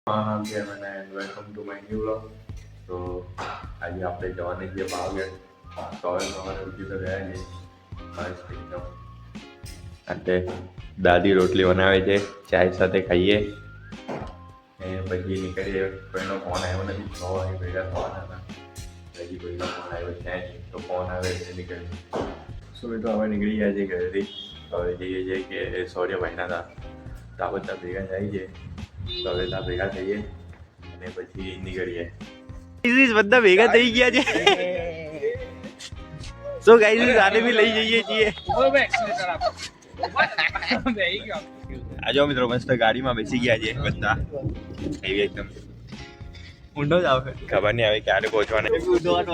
નામ છે અને welcome to my new vlog. તો આજે આપણે જવાની છે પાવાગઢ. સવારે ઉઠી તો ગયા છે મસ્ત એકદમ. અને દાદી રોટલી બનાવે છે, ચાય સાથે ખાઈએ એ પછી નીકળીએ. કોઈનો ફોન આવ્યો નથી, 6 વાગે ભેગા થવાના હતા, હજી કોઈનો ફોન આવ્યો છે નહીં. તો ફોન આવે એટલે નીકળીએ. શું મિત્રો હવે નીકળી ગયા છે ઘરેથી. હવે જઈએ છીએ કે સૌર્યભાઈના હતા તો આ બધા ભેગા જાય છે. તો હવે ત્યાં ભેગા થઈએ અને પછી નીકળીએ. બધા ભેગા થઈ ગયા છે. સો ગાઈસ આને બી લઈ જઈએ છીએ. આજો મિત્રો મસ્ત ગાડીમાં બેસી ગયા છે બધા. એવી એકદમ ઊંડો જ આવે, ખબર નહીં આવે ક્યારે પહોંચવાના.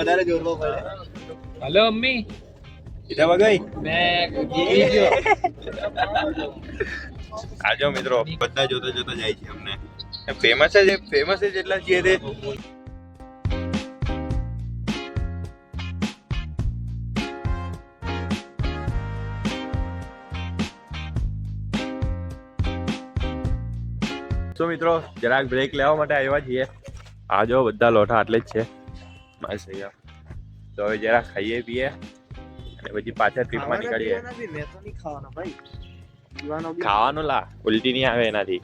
વધારે જોરમાં પડે. हेलो अम्मी સીધા વગઈ मैं ये जो આજો મિત્રો બધા જોતા જોતા જાય છે. અમને ફેમસ જ એટલા છીએ તે. તો મિત્રો જરાક બ્રેક લેવા માટે આવ્યા છીએ. આ જો બધા લોઠા આટલે જ છે. બસ અહીંયા તો હવે જરાક ખાઈએ પીએ અને પછી પાછા ટ્રીપમાં નીકળીએ. ખાવાનું લા ઉલટી નહીં આવે એનાથી.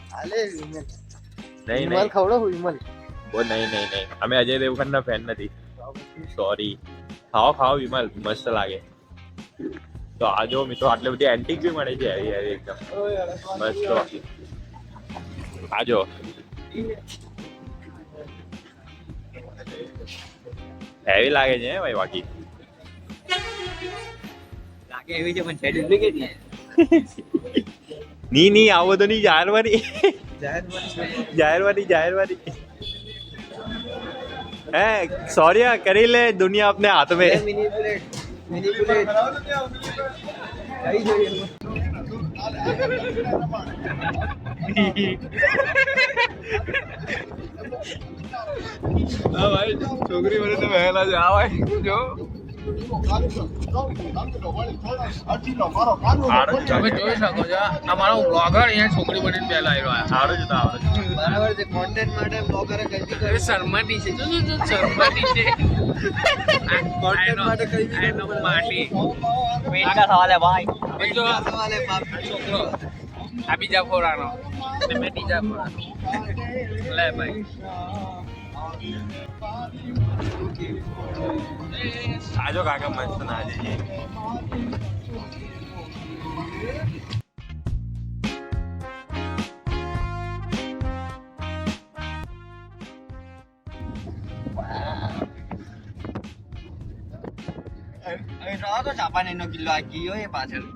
નહીં અમે અજય દેવગન ના ફેન નથી. સોરી. ખાઓ વિમલ, મસ્ત લાગે. તો આ જો મિત્રો આટલી બધી એન્ટિક બી મળે છે એકદમ મસ્ત. આજો હેવી લાગે છે ભાઈ. બાકી लागे एवी जो मन छेड़ डुप्लीकेट है નહીં આવો તો નહીં. જાહેરવાની હે સૌર્ય કરી લે દુનિયા अपने हाथ में. मिनी बुलेट कई જોઈએ હા ભાઈ છોકરી મને તો વહેલા જ આવાય જો. તમે જોઈ શકો છો અમારો બ્લોગર અહીંયા છોકરી બનીને પહેલા આવ્યો આવડે છે તો આવડે છે. બરાબર છે. કોન્ટેન્ટ માટે બ્લોગરે ગલતી કરી. શર્માટી છે. જો શર્માટી છે. કોન્ટેન્ટ માટે કઈ બી નો માટી મેકા સવાલ હે ભાઈ. જો સવાલ હે બાપ છોકરો આ બીજા ફોરાનો ને મેં બીજા ફોરાનો લે ભાઈ. આજો કાકા મસ્ત ના જઈએ. તો ચાપાને નો કિલ્લો આ ગયો એ પાછળ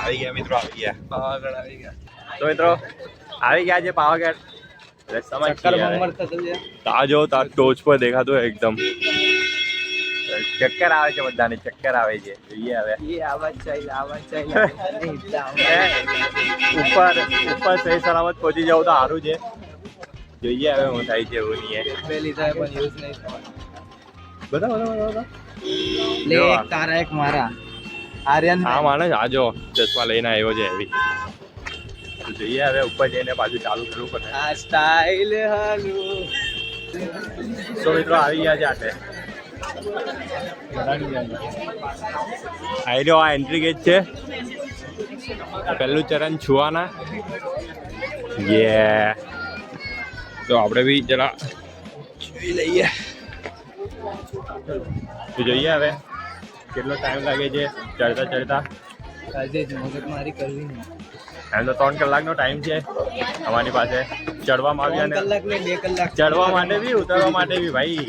આવી ગયા મિત્રો, આવી ગયા પાવાગઢ આવી ગયા. તો મિત્રો આવી ગયા છે પાવાગઢ. રસ્તામાં જ છીએ હવે. તો આ જો તાર ટોચ પર દેખાતું હોય એકદમ. ચક્કર આવે છે બધાને, ચક્કર આવે છે. જોઈએ હવે ये आवाज चाहिए ઉપર સહી સલામત પહોંચી જાવ તો સારું છે. જોઈએ હવે હું થાય છે એવું નહીં. पे લીધા है પણ યુઝ નહીં થવા. બધા લે એક તારા એક મારા આર્યન હા માણસ આજો ચશ્મા લઈને આવ્યો છે એવી. તો જોઈએ હવે ઉપર જઈને પાછું ચાલુ કરવું પડે. આ સ્ટાઇલ હાલુ તો મિત્રો આવી ગયા છે આટલે. આવી રહ્યો આ એન્ટ્રી ગેટ છે. પહેલું ચરણ છુવાના. યે તો આપણે બી જરા જોઈ લઈએ. તો જોઈએ હવે કેટલો ટાઈમ લાગે છે ચડતા. આજે જ મગજમારી કરવી નહીં. એમ તો 3 કલાકનો ટાઈમ છે અમારી પાસે. ચડવામાં આવ્યા ને 3 કલાક ને 2 કલાક ચડવા માટે બી ઉતરવા માટે બી ભાઈ.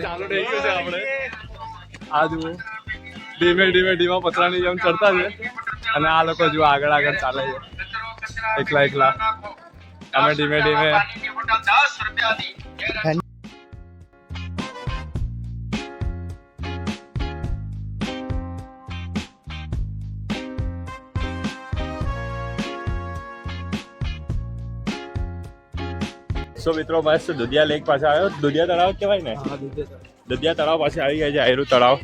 ચાલુ થઈ ગયું છે આપણે. આ જુઓ ધીમે પતરાની જેમ ચડતા છે અને આ લોકો જુઓ આગળ ચાલે છે એકલા. અમે ધીમે સો મિત્રો બસ દુધિયા લેક પાસે આવ્યો. દુધિયા તળાવ કહેવાય ને? દુધિયા તળાવ પાસે આવી ગયા છે. આયરું તળાવ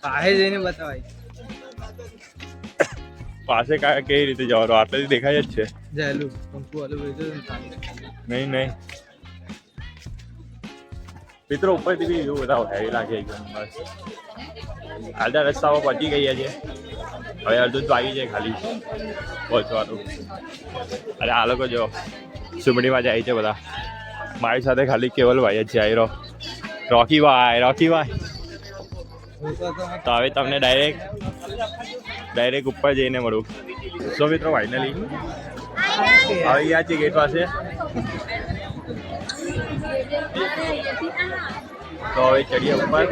પાસે જઈને બતાવાય. પાસે કેવી રીતે જવાનું? આટલેથી દેખાય જ છે. જાયલું કંકુ વાળું નહીં મિત્રો ઉપરથી બી વ્યૂ બધા હેવી લાગે એકદમ મસ્ત. આધા રસ્તામાં પહોંચી ગયા છે. હવે અડધું તો આવી જાય ખાલી પહોંચવાનું. અરે આ લોકો જો સુમડીમાં જાય છે બધા. મારી સાથે ખાલી કેવલભાઈ જ છે. આયરો રોકીભાઈ. તો હવે તમને ડાયરેક્ટ ઉપર જઈને મળું. સો મિત્રો ફાઇનલી આવી ગયા છે ગેટ પાસે. તો હવે ચડીએ ઉપર.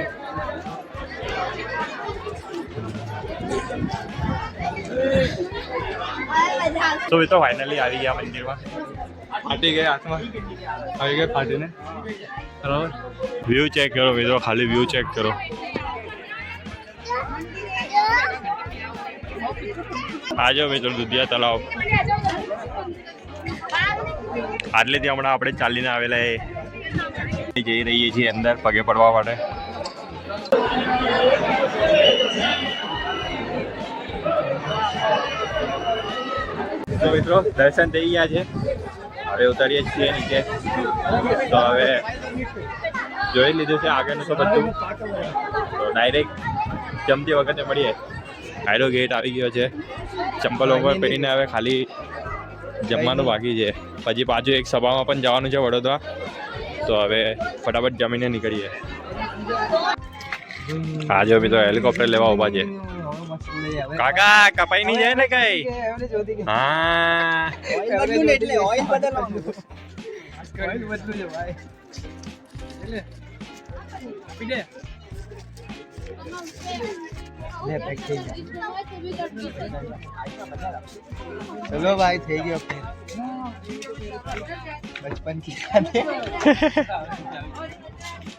તો મિત્રો ફાઇનલી આવી ગયા મંદિરમાં. ફાટી ગયા હાથમાં આવી ગયા ફાટીને. બરાબર વ્યૂ ચેક કરો મિત્રો, ખાલી વ્યૂ ચેક કરો. આજો મિત્રો દુધિયા તળાવ. આટલેથી હમણાં આપણે ચાલીને આવેલા જઈ રહીએ છીએ અંદર પગે પડવા માટે. તો મિત્રો દર્શન થઈ ગયા છે. હવે ઉતરીએ છીએ નીચે. તો હવે જોઈ લીધું છે આગળનું તો બધું. તો ડાયરેક્ટ જમતી વખતે મળીએ. આયરો ગેટ આવી ગયો છે. ચંપલ વગર પહેરીને હવે ખાલી જમવાનું બાકી છે. પછી પાછું એક સભામાં પણ જવાનું છે વડોદરા. તો હવે ફટાફટ જમીને નીકળીએ. હા જો મિત્રો હેલિકોપ્ટર લેવા ઉભા છે. કાકા કપાઈ નહીં જાય ને કઈ? હા ચલો ભાઈ થઈ ગયો.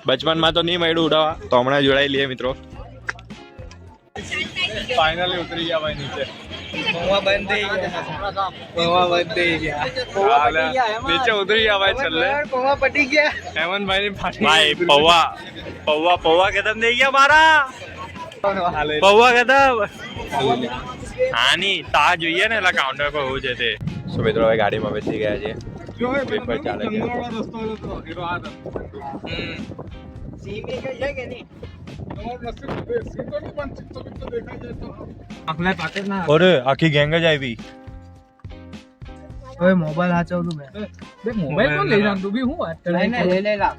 બચપનમાં તો નહીં મળ્યું ઉડાવવા, તો હમણાં જોડાઈ લઈએ મિત્રો. ફાઇનલી ઉતરી ગયા ભાઈ નીચે. પૌવા બંધ થઈ ગયા. નીચે ઉતરી ગયા ભાઈ છેલ્લે. પૌવા પટી ગયા. હેમંતભાઈ ની ભાઈ પૌવા ખતમ થઈ ગયા મારા. પૌવા ખતમ. હા ની તા જોઈએ ને એટલે કાઉન્ટર પર હોવું છે તે. સો મિત્રો હવે ગાડીમાં બેસી ગયા છે. પેપર ચાલે છે. અરે આખી ગેંગ જ આવી. હવે મોબાઈલ હાચવતું મેં. મોબાઈલ કોણ લઈ જામ? તું બી હું વાત કરે? લઈ લા.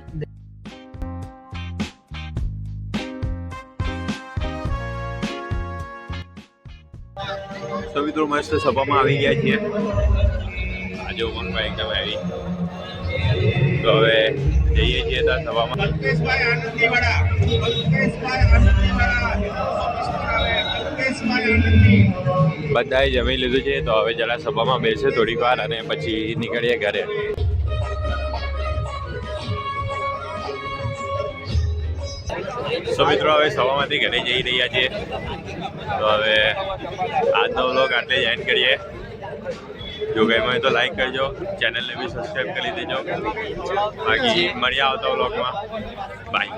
તો મિત્રો મસ્ત સભામાં આવી ગયા છીએ. આજે ઉમંગભાઈ એકદમ આવી. તો હવે જઈએ છીએ ત્યાં સભામાં. બધાએ જમી લીધું છે. તો હવે જરા સભામાં બેસે થોડીક વાર અને પછી નીકળીએ ઘરે. તો મિત્રો હવે સભામાંથી ઘરે જઈ રહ્યા છીએ. તો હવે આજનો વ્લોગ આટલે જ એન્ડ કરીએ. જો ગમ્યું હોય તો લાઈક કરજો, ચેનલને બી સબસ્ક્રાઈબ કરી દેજો. બાકી મળ્યા આવતા વ્લોગમાં. બાય.